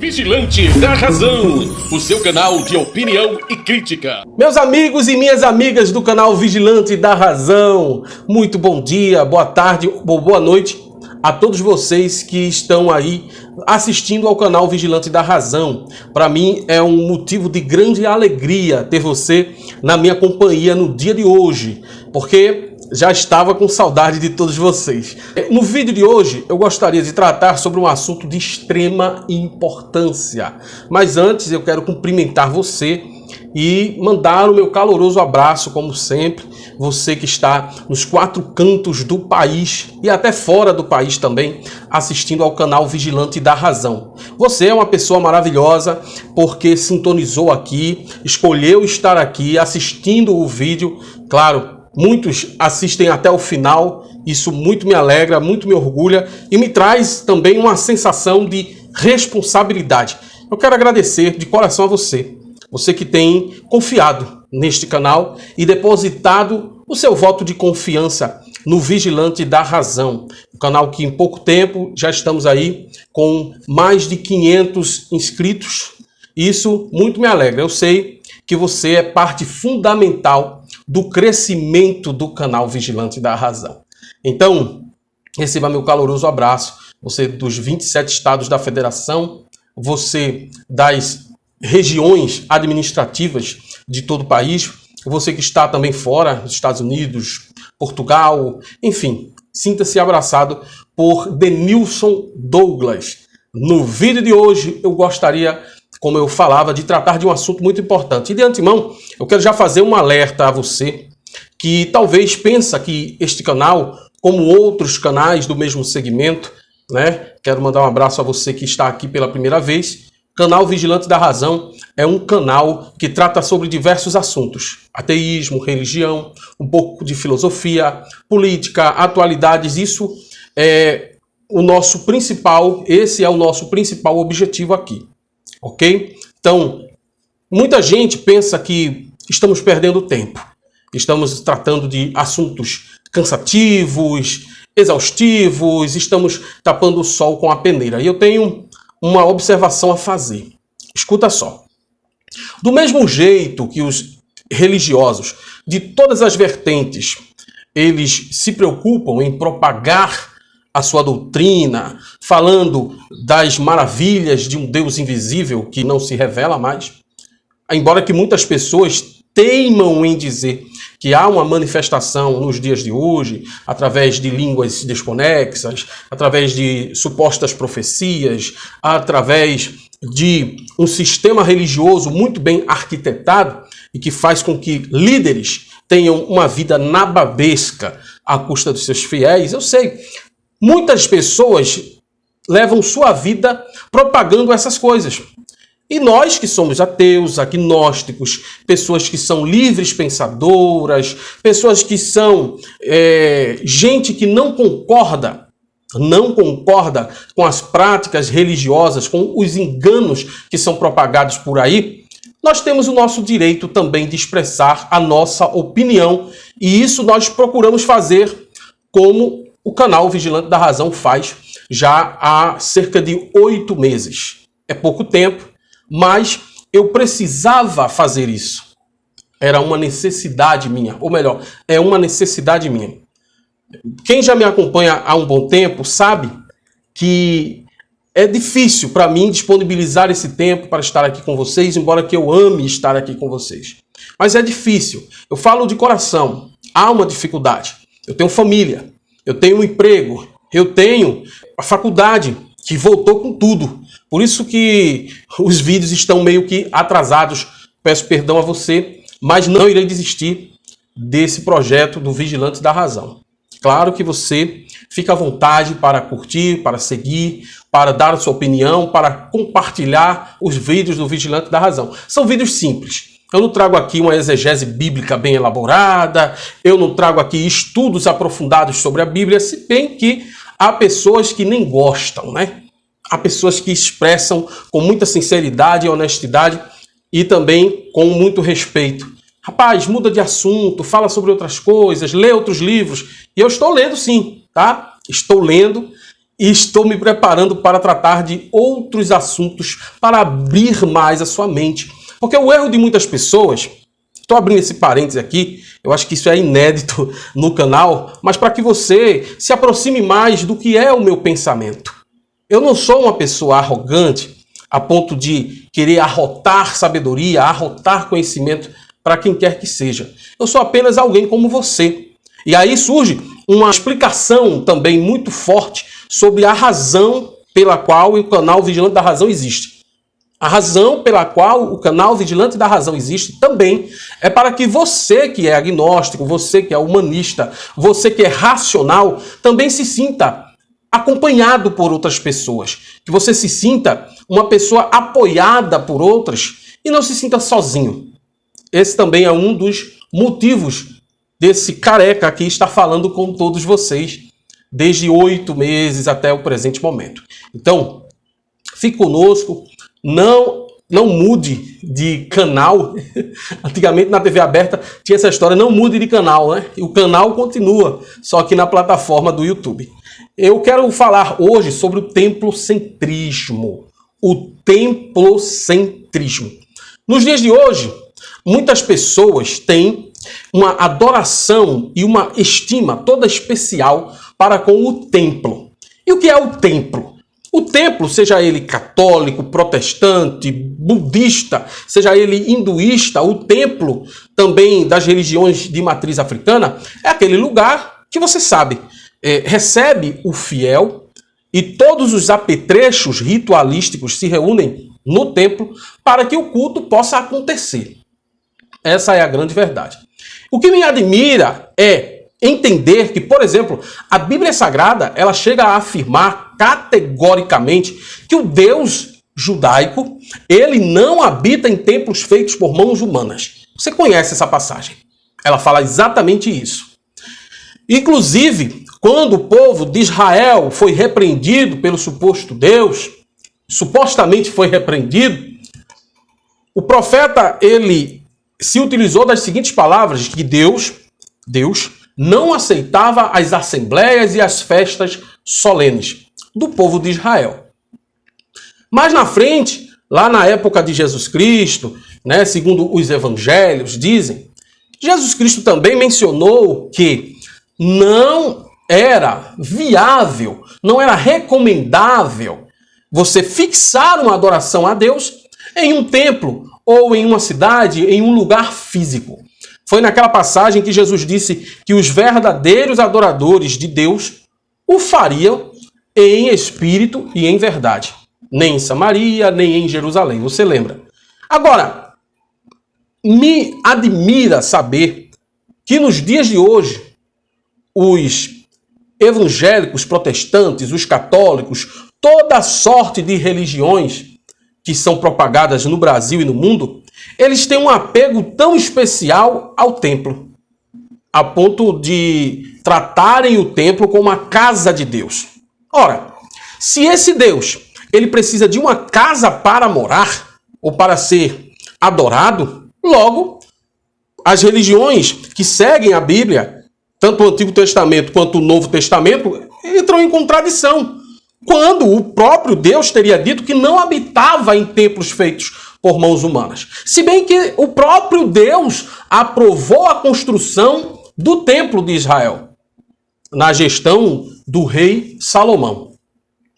Vigilante da Razão, o seu canal de opinião e crítica. Meus amigos e minhas amigas do canal Vigilante da Razão, muito bom dia, boa tarde, boa noite a todos vocês que estão aí assistindo ao canal Vigilante da Razão. Para mim é um motivo de grande alegria ter você na minha companhia no dia de hoje, porque já estava com saudade de todos vocês. No vídeo de hoje eu gostaria de tratar sobre um assunto de extrema importância. Mas antes eu quero cumprimentar você e mandar o meu caloroso abraço, como sempre, você que está nos 4 cantos do país e até fora do país também, assistindo ao canal Vigilante da Razão. Você é uma pessoa maravilhosa porque sintonizou aqui, escolheu estar aqui assistindo o vídeo, claro. Muitos assistem até o final, isso muito me alegra, muito me orgulha e me traz também uma sensação de responsabilidade. Eu quero agradecer de coração a você, você que tem confiado neste canal e depositado o seu voto de confiança no Vigilante da Razão. Um canal que em pouco tempo já estamos aí com mais de 500 inscritos. Isso muito me alegra, eu sei que você é parte fundamental do crescimento do canal Vigilante da Razão. Então, receba meu caloroso abraço, você dos 27 estados da federação, você das regiões administrativas de todo o país, você que está também fora dos Estados Unidos, Portugal, enfim, sinta-se abraçado por Denilson Douglas. No vídeo de hoje eu gostaria, como eu falava, de tratar de um assunto muito importante. E de antemão, eu quero já fazer um alerta a você que talvez pensa que este canal, como outros canais do mesmo segmento, né? Quero mandar um abraço a você que está aqui pela primeira vez. Canal Vigilante da Razão é um canal que trata sobre diversos assuntos. Ateísmo, religião, um pouco de filosofia, política, atualidades. Isso é o nosso principal, esse é o nosso principal objetivo aqui. Ok? Então, muita gente pensa que estamos perdendo tempo. Estamos tratando de assuntos cansativos, exaustivos, estamos tapando o sol com a peneira. E eu tenho uma observação a fazer. Escuta só. Do mesmo jeito que os religiosos de todas as vertentes, eles se preocupam em propagar a sua doutrina, falando das maravilhas de um Deus invisível que não se revela mais. Embora que muitas pessoas teimam em dizer que há uma manifestação nos dias de hoje, através de línguas desconexas, através de supostas profecias, através de um sistema religioso muito bem arquitetado e que faz com que líderes tenham uma vida nababesca à custa dos seus fiéis. Eu sei. Muitas pessoas levam sua vida propagando essas coisas. E nós que somos ateus, agnósticos, pessoas que são livres pensadoras, pessoas que são gente que não concorda com as práticas religiosas, com os enganos que são propagados por aí, nós temos o nosso direito também de expressar a nossa opinião. E isso nós procuramos fazer como o canal Vigilante da Razão faz já há cerca de 8 meses. É pouco tempo, mas eu precisava fazer isso. Era uma necessidade minha, ou melhor, é uma necessidade minha. Quem já me acompanha há um bom tempo sabe que é difícil para mim disponibilizar esse tempo para estar aqui com vocês, embora que eu ame estar aqui com vocês. Mas é difícil. Eu falo de coração. Há uma dificuldade. Eu tenho família. Eu tenho um emprego, eu tenho a faculdade que voltou com tudo. Por isso que os vídeos estão meio que atrasados. Peço perdão a você, mas não irei desistir desse projeto do Vigilante da Razão. Claro que você fica à vontade para curtir, para seguir, para dar a sua opinião, para compartilhar os vídeos do Vigilante da Razão. São vídeos simples. Eu não trago aqui uma exegese bíblica bem elaborada, eu não trago aqui estudos aprofundados sobre a Bíblia, se bem que há pessoas que nem gostam, né? Há pessoas que expressam com muita sinceridade e honestidade e também com muito respeito. Rapaz, muda de assunto, fala sobre outras coisas, lê outros livros. E eu estou lendo sim, tá? Estou lendo e estou me preparando para tratar de outros assuntos para abrir mais a sua mente. Porque o erro de muitas pessoas, estou abrindo esse parênteses aqui, eu acho que isso é inédito no canal, mas para que você se aproxime mais do que é o meu pensamento. Eu não sou uma pessoa arrogante a ponto de querer arrotar sabedoria, arrotar conhecimento para quem quer que seja. Eu sou apenas alguém como você. E aí surge uma explicação também muito forte sobre a razão pela qual o canal Vigilante da Razão existe. A razão pela qual o canal Vigilante da Razão existe também é para que você que é agnóstico, você que é humanista, você que é racional, também se sinta acompanhado por outras pessoas. Que você se sinta uma pessoa apoiada por outras e não se sinta sozinho. Esse também é um dos motivos desse careca aqui estar falando com todos vocês desde 8 meses até o presente momento. Então, fique conosco. Não mude de canal. Antigamente na TV aberta tinha essa história, não mude de canal, né? E o canal continua, só que na plataforma do YouTube. Eu quero falar hoje sobre o templocentrismo. O templocentrismo. Nos dias de hoje, muitas pessoas têm uma adoração e uma estima toda especial para com o templo. E o que é o templo? O templo, seja ele católico, protestante, budista, seja ele hinduísta, o templo também das religiões de matriz africana, é aquele lugar que você sabe, recebe o fiel e todos os apetrechos ritualísticos se reúnem no templo para que o culto possa acontecer. Essa é a grande verdade. O que me admira é entender que, por exemplo, a Bíblia Sagrada, ela chega a afirmar categoricamente que o Deus judaico, ele não habita em templos feitos por mãos humanas. Você conhece essa passagem? Ela fala exatamente isso. Inclusive, quando o povo de Israel foi repreendido pelo suposto Deus, supostamente foi repreendido, o profeta, ele se utilizou das seguintes palavras, que Deus não aceitava as assembleias e as festas solenes do povo de Israel. Mas na frente, lá na época de Jesus Cristo, né, segundo os evangelhos dizem, Jesus Cristo também mencionou que não era viável, não era recomendável você fixar uma adoração a Deus em um templo ou em uma cidade, em um lugar físico. Foi naquela passagem que Jesus disse que os verdadeiros adoradores de Deus o fariam em espírito e em verdade. Nem em Samaria, nem em Jerusalém. Você lembra? Agora, me admira saber que nos dias de hoje, os evangélicos protestantes, os católicos, toda sorte de religiões que são propagadas no Brasil e no mundo, eles têm um apego tão especial ao templo, a ponto de tratarem o templo como uma casa de Deus. Ora, se esse Deus, ele precisa de uma casa para morar, ou para ser adorado, logo, as religiões que seguem a Bíblia, tanto o Antigo Testamento quanto o Novo Testamento, entram em contradição, quando o próprio Deus teria dito que não habitava em templos feitos por mãos humanas. Se bem que o próprio Deus aprovou a construção do templo de Israel, na gestão do rei Salomão.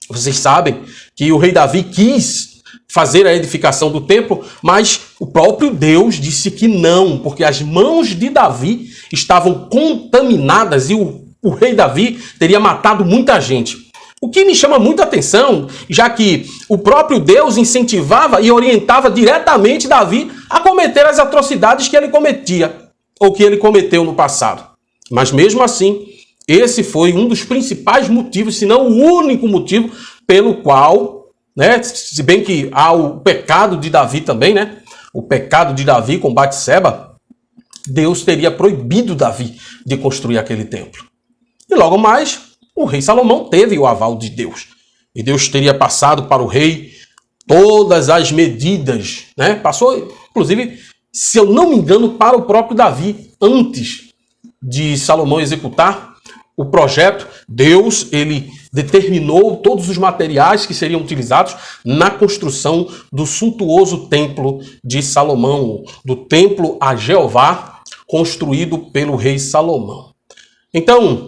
Vocês sabem que o rei Davi quis fazer a edificação do templo, mas o próprio Deus disse que não, porque as mãos de Davi estavam contaminadas e o rei Davi teria matado muita gente. O que me chama muita atenção, já que o próprio Deus incentivava e orientava diretamente Davi a cometer as atrocidades que ele cometia, ou que ele cometeu no passado. Mas mesmo assim, esse foi um dos principais motivos, se não o único motivo, pelo qual, né, se bem que há o pecado de Davi também, né, o pecado de Davi com Batseba, Deus teria proibido Davi de construir aquele templo. E logo mais, o rei Salomão teve o aval de Deus. E Deus teria passado para o rei todas as medidas, né? Passou, inclusive, se eu não me engano, para o próprio Davi, antes de Salomão executar o projeto, Deus, ele determinou todos os materiais que seriam utilizados na construção do suntuoso templo de Salomão, do templo a Jeová, construído pelo rei Salomão. Então,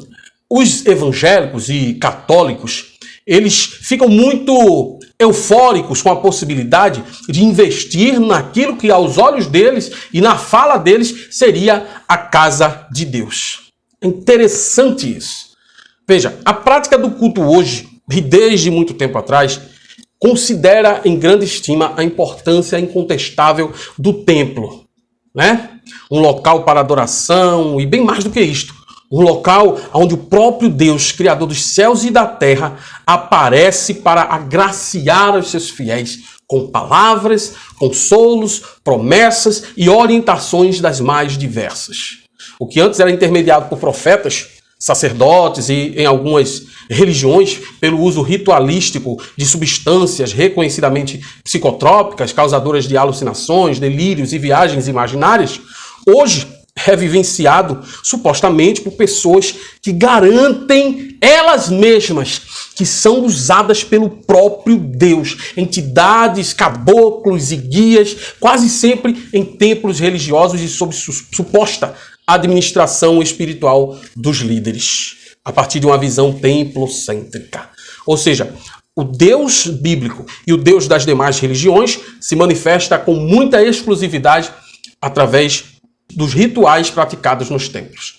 os evangélicos e católicos, eles ficam muito eufóricos com a possibilidade de investir naquilo que aos olhos deles e na fala deles seria a casa de Deus. É interessante isso. Veja, a prática do culto hoje, e desde muito tempo atrás, considera em grande estima a importância incontestável do templo, né? Um local para adoração e bem mais do que isto. Um local onde o próprio Deus, Criador dos céus e da terra, aparece para agraciar os seus fiéis com palavras, consolos, promessas e orientações das mais diversas. O que antes era intermediado por profetas, sacerdotes e, em algumas religiões, pelo uso ritualístico de substâncias reconhecidamente psicotrópicas, causadoras de alucinações, delírios e viagens imaginárias, hoje é vivenciado supostamente por pessoas que garantem elas mesmas que são usadas pelo próprio Deus, entidades, caboclos e guias, quase sempre em templos religiosos e sob suposta administração espiritual dos líderes, a partir de uma visão templocêntrica. Ou seja, o Deus bíblico e o Deus das demais religiões se manifesta com muita exclusividade através dos rituais praticados nos templos,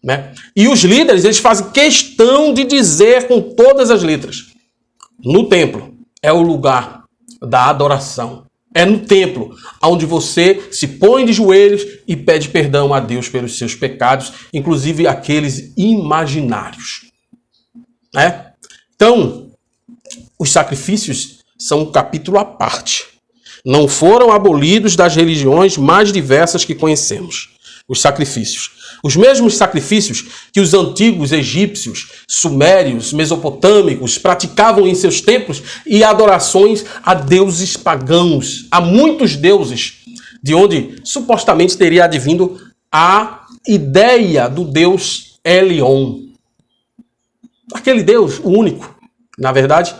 né? E os líderes, eles fazem questão de dizer com todas as letras: no templo é o lugar da adoração. É no templo onde você se põe de joelhos e pede perdão a Deus pelos seus pecados, inclusive aqueles imaginários, né? Então, os sacrifícios são um capítulo à parte. Não foram abolidos das religiões mais diversas que conhecemos. Os sacrifícios. Os mesmos sacrifícios que os antigos egípcios, sumérios, mesopotâmicos praticavam em seus templos e adorações a deuses pagãos, a muitos deuses, de onde supostamente teria advindo a ideia do deus Elion. Aquele deus, o único, na verdade,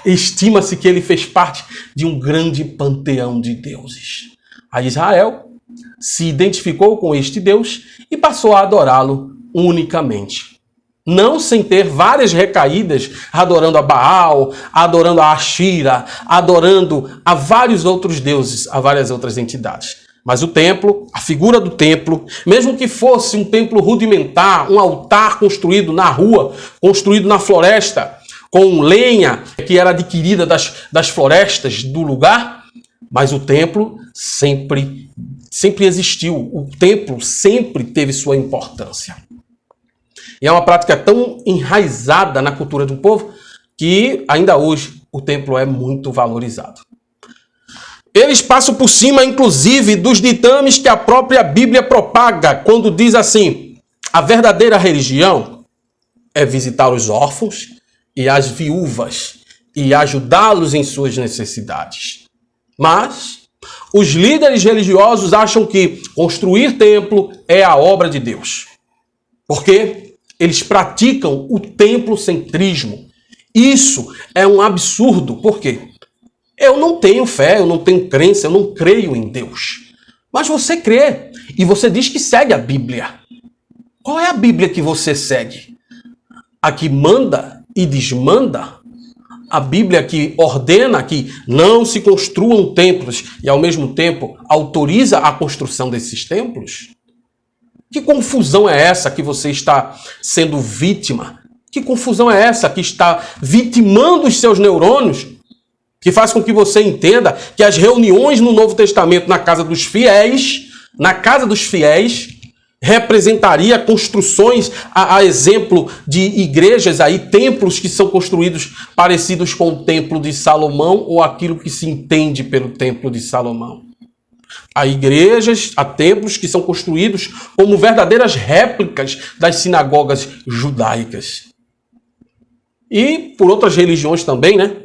estima-se que ele fez parte de um grande panteão de deuses. A Israel se identificou com este Deus e passou a adorá-lo unicamente. Não sem ter várias recaídas, adorando a Baal, adorando a Ashira, adorando a vários outros deuses, a várias outras entidades. Mas o templo, a figura do templo, mesmo que fosse um templo rudimentar, um altar construído na rua, construído na floresta, com lenha que era adquirida das florestas do lugar, mas o templo sempre existiu. O templo sempre teve sua importância. E é uma prática tão enraizada na cultura do povo que ainda hoje o templo é muito valorizado. Eles passam por cima, inclusive, dos ditames que a própria Bíblia propaga, quando diz assim: a verdadeira religião é visitar os órfãos e as viúvas e ajudá-los em suas necessidades. Mas os líderes religiosos acham que construir templo é a obra de Deus, porque eles praticam o templocentrismo. Isso é um absurdo. Por quê? Eu não tenho fé, eu não tenho crença, eu não creio em Deus. Mas você crê e você diz que segue a Bíblia. Qual é a Bíblia que você segue? A que manda e desmanda? A Bíblia que ordena que não se construam templos e, ao mesmo tempo, autoriza a construção desses templos? Que confusão é essa que você está sendo vítima? Que confusão é essa que está vitimando os seus neurônios? Que faz com que você entenda que as reuniões no Novo Testamento na casa dos fiéis, representaria construções a exemplo de igrejas aí, templos que são construídos parecidos com o Templo de Salomão ou aquilo que se entende pelo Templo de Salomão. Há igrejas, há templos que são construídos como verdadeiras réplicas das sinagogas judaicas. E por outras religiões também, né?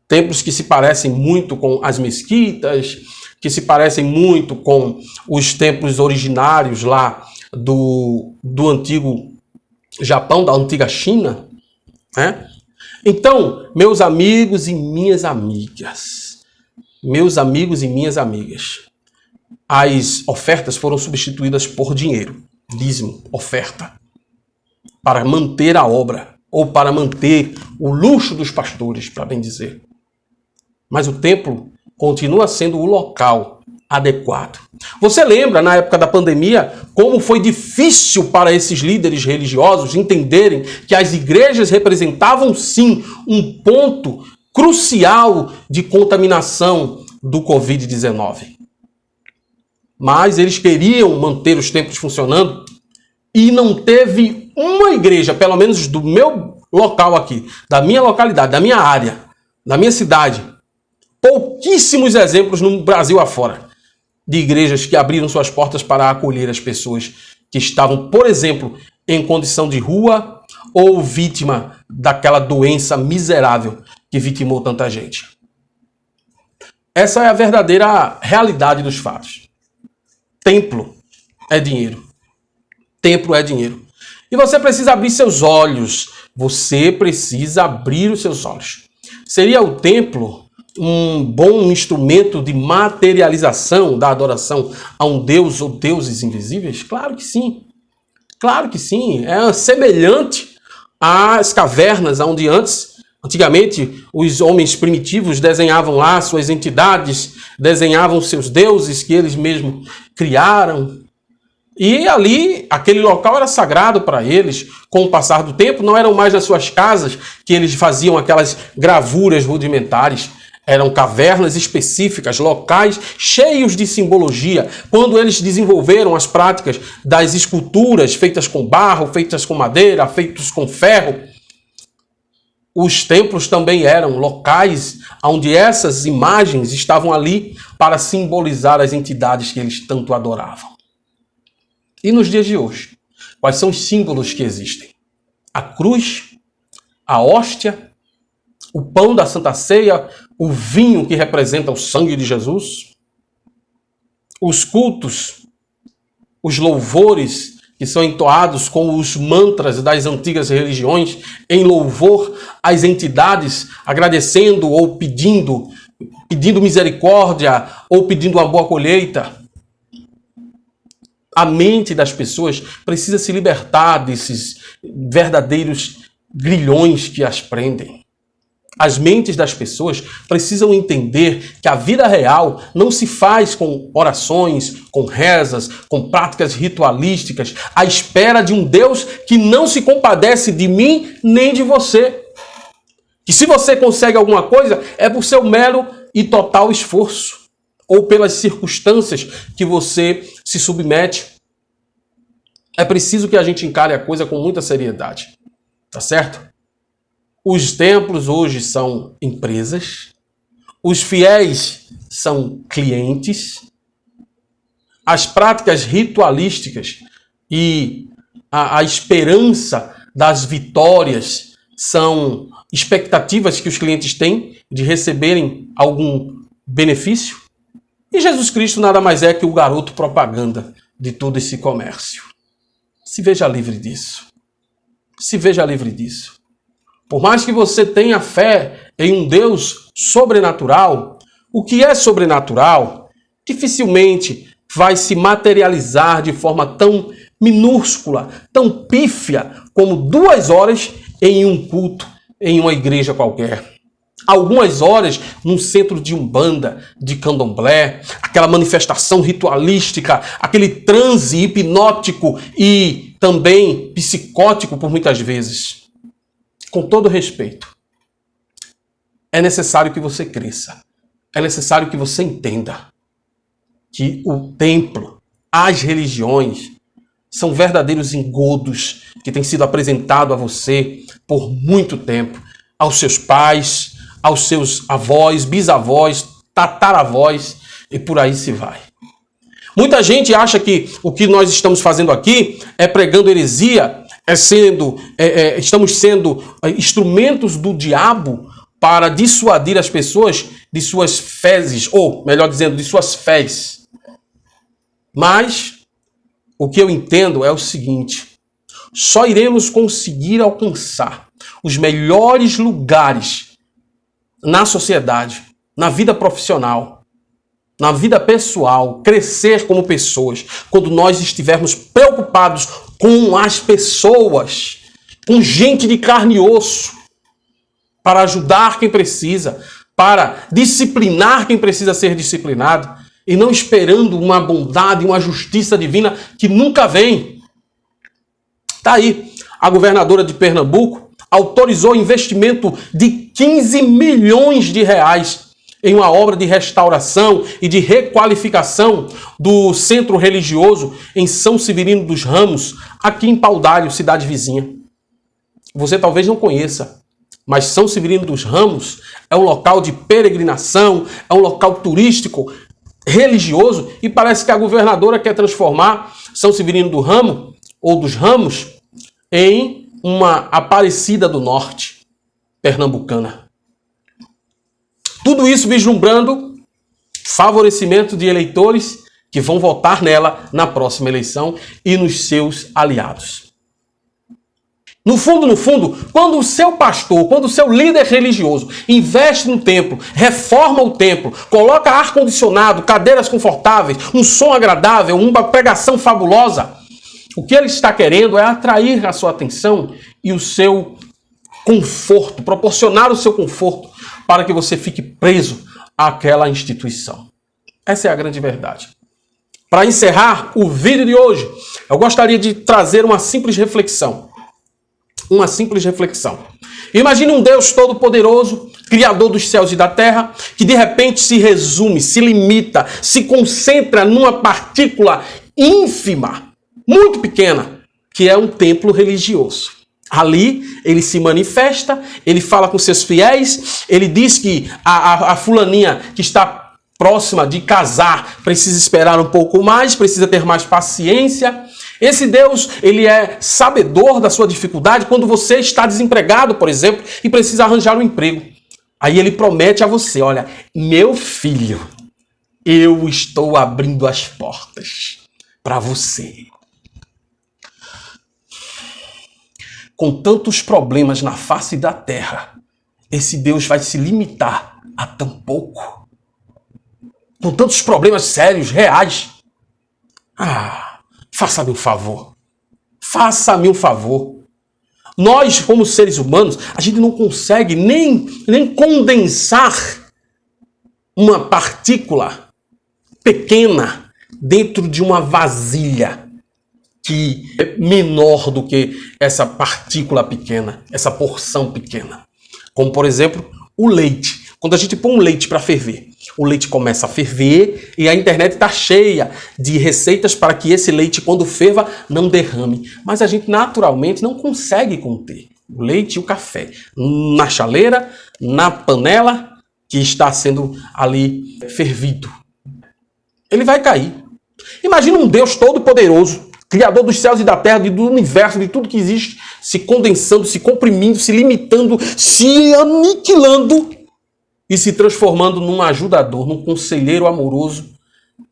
Templos que se parecem muito com as mesquitas, que se parecem muito com os templos originários lá do antigo Japão, da antiga China, né? Então, meus amigos e minhas amigas, as ofertas foram substituídas por dinheiro, dízimo, oferta, para manter a obra, ou para manter o luxo dos pastores, para bem dizer. Mas o templo continua sendo o local adequado. Você lembra, na época da pandemia, como foi difícil para esses líderes religiosos entenderem que as igrejas representavam, sim, um ponto crucial de contaminação do Covid-19. Mas eles queriam manter os templos funcionando e não teve uma igreja, pelo menos do meu local aqui, da minha localidade, da minha área, da minha cidade, pouquíssimos exemplos no Brasil afora, de igrejas que abriram suas portas para acolher as pessoas que estavam, por exemplo, em condição de rua ou vítima daquela doença miserável que vitimou tanta gente. Essa é a verdadeira realidade dos fatos. Templo é dinheiro. Templo é dinheiro. E você precisa abrir seus olhos. Você precisa abrir os seus olhos. Seria o templo um bom instrumento de materialização da adoração a um Deus ou deuses invisíveis? Claro que sim. Claro que sim. É semelhante às cavernas, onde antigamente os homens primitivos desenhavam lá suas entidades, desenhavam seus deuses que eles mesmos criaram. E ali, aquele local era sagrado para eles. Com o passar do tempo, não eram mais nas suas casas que eles faziam aquelas gravuras rudimentares. Eram cavernas específicas, locais cheios de simbologia. Quando eles desenvolveram as práticas das esculturas feitas com barro, feitas com madeira, feitas com ferro, os templos também eram locais onde essas imagens estavam ali para simbolizar as entidades que eles tanto adoravam. E nos dias de hoje, quais são os símbolos que existem? A cruz, a hóstia, o pão da Santa Ceia, o vinho que representa o sangue de Jesus, os cultos, os louvores que são entoados com os mantras das antigas religiões em louvor às entidades, agradecendo ou pedindo misericórdia ou pedindo uma boa colheita. A mente das pessoas precisa se libertar desses verdadeiros grilhões que as prendem. As mentes das pessoas precisam entender que a vida real não se faz com orações, com rezas, com práticas ritualísticas, à espera de um Deus que não se compadece de mim nem de você. Que se você consegue alguma coisa, é por seu mero e total esforço, ou pelas circunstâncias que você se submete. É preciso que a gente encare a coisa com muita seriedade, tá certo? Os templos hoje são empresas, os fiéis são clientes, as práticas ritualísticas e a esperança das vitórias são expectativas que os clientes têm de receberem algum benefício. E Jesus Cristo nada mais é que o garoto propaganda de todo esse comércio. Se veja livre disso. Se veja livre disso. Por mais que você tenha fé em um Deus sobrenatural, o que é sobrenatural dificilmente vai se materializar de forma tão minúscula, tão pífia, como 2 horas em um culto, em uma igreja qualquer. Algumas horas num centro de umbanda, de candomblé, aquela manifestação ritualística, aquele transe hipnótico e também psicótico por muitas vezes. Com todo respeito, é necessário que você cresça, é necessário que você entenda que o templo, as religiões, são verdadeiros engodos que têm sido apresentados a você por muito tempo, aos seus pais, aos seus avós, bisavós, tataravós e por aí se vai. Muita gente acha que o que nós estamos fazendo aqui é pregando heresia, estamos sendo instrumentos do diabo para dissuadir as pessoas de suas fezes, ou melhor dizendo, de suas fés. Mas o que eu entendo é o seguinte: só iremos conseguir alcançar os melhores lugares na sociedade, na vida profissional, na vida pessoal, crescer como pessoas, quando nós estivermos preocupados com as pessoas, com gente de carne e osso, para ajudar quem precisa, para disciplinar quem precisa ser disciplinado, e não esperando uma bondade, uma justiça divina que nunca vem. Está aí, a governadora de Pernambuco autorizou investimento de 15 milhões de reais em uma obra de restauração e de requalificação do centro religioso em São Severino dos Ramos, aqui em Paudalho, cidade vizinha. Você talvez não conheça, mas São Severino dos Ramos é um local de peregrinação, é um local turístico, religioso, e parece que a governadora quer transformar São Severino do Ramo, ou dos Ramos, em uma Aparecida do Norte, pernambucana. Tudo isso vislumbrando favorecimento de eleitores que vão votar nela na próxima eleição e nos seus aliados. No fundo, quando o seu pastor, quando o seu líder religioso investe no templo, reforma o templo, coloca ar-condicionado, cadeiras confortáveis, um som agradável, uma pregação fabulosa, o que ele está querendo é atrair a sua atenção e o seu conforto, proporcionar o seu conforto para que você fique preso àquela instituição. Essa é a grande verdade. Para encerrar o vídeo de hoje, eu gostaria de trazer uma simples reflexão. Uma simples reflexão. Imagine um Deus todo-poderoso, criador dos céus e da terra, que de repente se resume, se limita, se concentra numa partícula ínfima, muito pequena, que é um templo religioso. Ali ele se manifesta, ele fala com seus fiéis, ele diz que a fulaninha que está próxima de casar precisa esperar um pouco mais, precisa ter mais paciência. Esse Deus, ele é sabedor da sua dificuldade quando você está desempregado, por exemplo, e precisa arranjar um emprego. Aí ele promete a você, olha, meu filho, eu estou abrindo as portas para você. Com tantos problemas na face da terra, esse Deus vai se limitar a tão pouco? Com tantos problemas sérios, reais? Faça-me um favor. Faça-me um favor. Nós, como seres humanos, a gente não consegue nem condensar uma partícula pequena dentro de uma vasilha que é menor do que essa partícula pequena, essa porção pequena. Como, por exemplo, o leite. Quando a gente põe um leite para ferver, o leite começa a ferver e a internet está cheia de receitas para que esse leite, quando ferva, não derrame. Mas a gente naturalmente não consegue conter o leite e o café na chaleira, na panela que está sendo ali fervido. Ele vai cair. Imagina um Deus todo-poderoso, Criador dos céus e da terra, do universo, de tudo que existe, se condensando, se comprimindo, se limitando, se aniquilando e se transformando num ajudador, num conselheiro amoroso,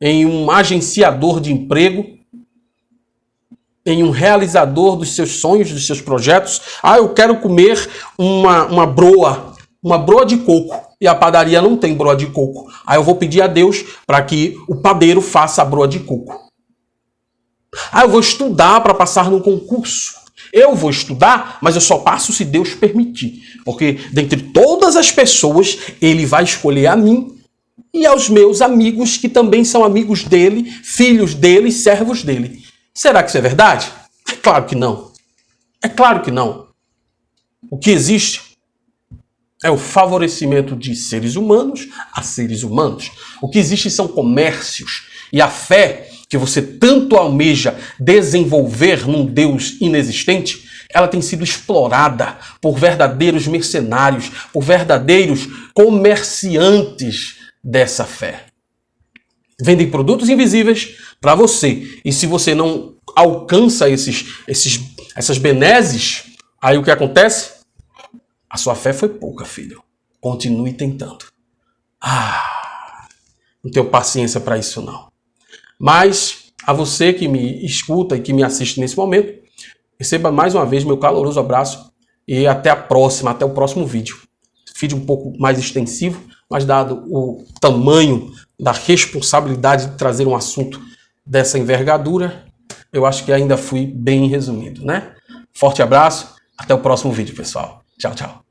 em um agenciador de emprego, em um realizador dos seus sonhos, dos seus projetos. Eu quero comer uma broa de coco, e a padaria não tem broa de coco. Eu vou pedir a Deus para que o padeiro faça a broa de coco. Eu vou estudar para passar num concurso. Eu vou estudar, mas eu só passo se Deus permitir. Porque dentre todas as pessoas, Ele vai escolher a mim e aos meus amigos, que também são amigos dele, filhos dele, servos dele. Será que isso é verdade? É claro que não. É claro que não. O que existe é o favorecimento de seres humanos a seres humanos. O que existe são comércios. E a fé que você tanto almeja desenvolver num Deus inexistente, ela tem sido explorada por verdadeiros mercenários, por verdadeiros comerciantes dessa fé. Vendem produtos invisíveis para você. E se você não alcança essas benesses, aí o que acontece? A sua fé foi pouca, filho. Continue tentando. Não tenho paciência para isso, não. Mas, a você que me escuta e que me assiste nesse momento, Receba mais uma vez meu caloroso abraço e até a próxima, até o próximo vídeo. Vídeo um pouco mais extensivo, mas dado o tamanho da responsabilidade de trazer um assunto dessa envergadura, eu acho que ainda fui bem resumido, né? Forte abraço, até o próximo vídeo, pessoal. Tchau, tchau.